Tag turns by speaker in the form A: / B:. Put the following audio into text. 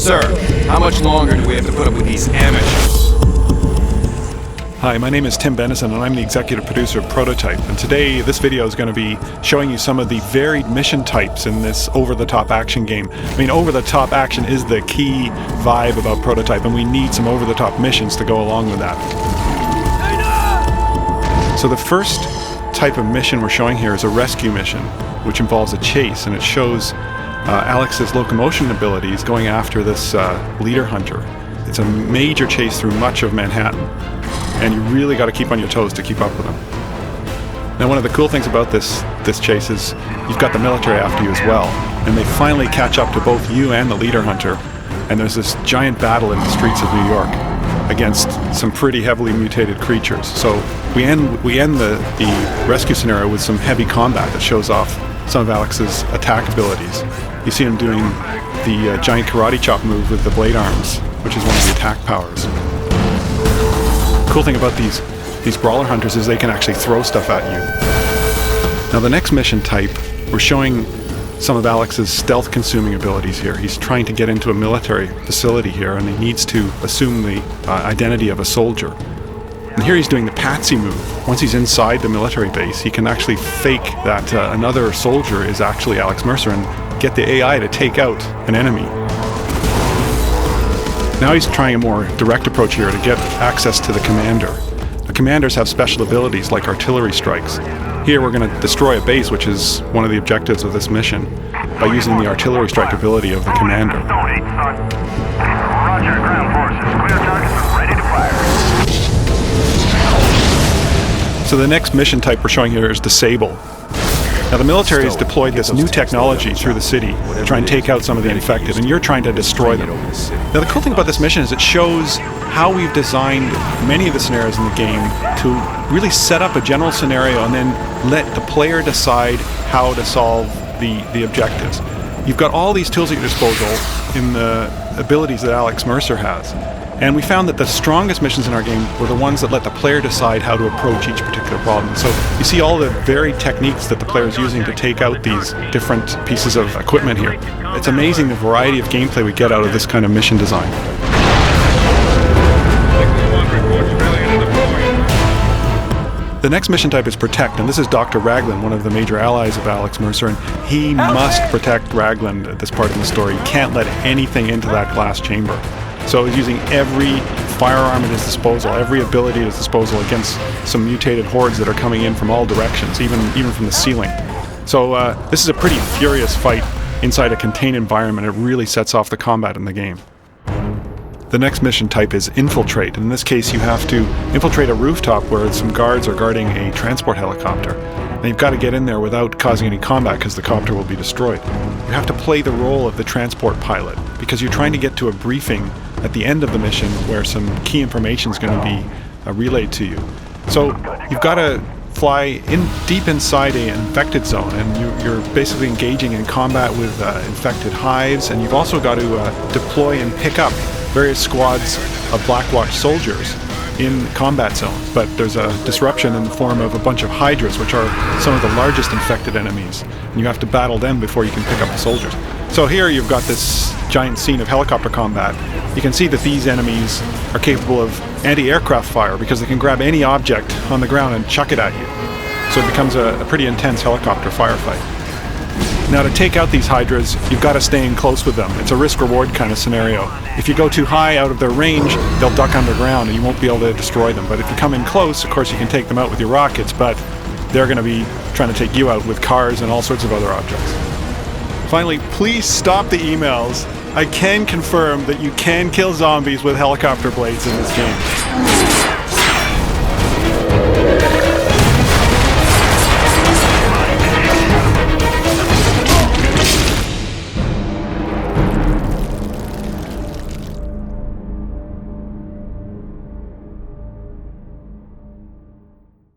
A: Sir, how much longer do we have to put up with these amateurs?
B: Hi, my name is Tim Bennison and I'm the executive producer of Prototype, and today this video is going to be showing you some of the varied mission types in this over-the-top action game. I mean, over-the-top action is the key vibe about Prototype, and we need some over-the-top missions to go along with that. So the first type of mission we're showing here is a rescue mission, which involves a chase, and it shows Alex's locomotion abilities going after this leader hunter. It's a major chase through much of Manhattan, and you really got to keep on your toes to keep up with him. Now, one of the cool things about this chase is you've got the military after you as well, and they finally catch up to both you and the leader hunter, and there's this giant battle in the streets of New York against some pretty heavily mutated creatures. So we end the rescue scenario with some heavy combat that shows off some of Alex's attack abilities. You see him doing the giant karate chop move with the blade arms, which is one of the attack powers. The cool thing about these brawler hunters is they can actually throw stuff at you. Now the next mission type, we're showing some of Alex's stealth consuming abilities here. He's trying to get into a military facility here, and he needs to assume the identity of a soldier. And here he's doing the patsy move. Once he's inside the military base, he can actually fake that another soldier is actually Alex Mercer and get the AI to take out an enemy. Now he's trying a more direct approach here to get access to the commander. The commanders have special abilities like artillery strikes. Here we're going to destroy a base, which is one of the objectives of this mission, by using the artillery strike ability of the commander.
C: Roger, ground forces. Clear targets, ready to fire.
B: So the next mission type we're showing here is Disable. Now the military has deployed this new technology through the city to try and take out some of the infected, and you're trying to destroy them. Now the cool thing about this mission is it shows how we've designed many of the scenarios in the game to really set up a general scenario and then let the player decide how to solve the objectives. You've got all these tools at your disposal in the abilities that Alex Mercer has. And we found that the strongest missions in our game were the ones that let the player decide how to approach each particular problem. So you see all the varied techniques that the player is using to take out these different pieces of equipment here. It's amazing the variety of gameplay we get out of this kind of mission design. The next mission type is Protect, and this is Dr. Raglan, one of the major allies of Alex Mercer, and he must protect Raglan at this part of the story. He can't let anything into that glass chamber. So he's using every firearm at his disposal, every ability at his disposal against some mutated hordes that are coming in from all directions, even from the ceiling. So this is a pretty furious fight inside a contained environment. It really sets off the combat in the game. The next mission type is Infiltrate. In this case, you have to infiltrate a rooftop where some guards are guarding a transport helicopter. And you've got to get in there without causing any combat because the copter will be destroyed. You have to play the role of the transport pilot because you're trying to get to a briefing at the end of the mission where some key information is going to be relayed to you. So you've got to fly deep inside an infected zone, and you're basically engaging in combat with infected hives, and you've also got to deploy and pick up various squads of Blackwatch soldiers in combat zones. But there's a disruption in the form of a bunch of Hydras, which are some of the largest infected enemies, and you have to battle them before you can pick up the soldiers. So here you've got this giant scene of helicopter combat. You can see that these enemies are capable of anti-aircraft fire because they can grab any object on the ground and chuck it at you. So it becomes a pretty intense helicopter firefight. Now to take out these Hydras, you've got to stay in close with them. It's a risk-reward kind of scenario. If you go too high out of their range, they'll duck underground and you won't be able to destroy them. But if you come in close, of course you can take them out with your rockets, but they're going to be trying to take you out with cars and all sorts of other objects. Finally, please stop the emails. I can confirm that you can kill zombies with helicopter blades in this game.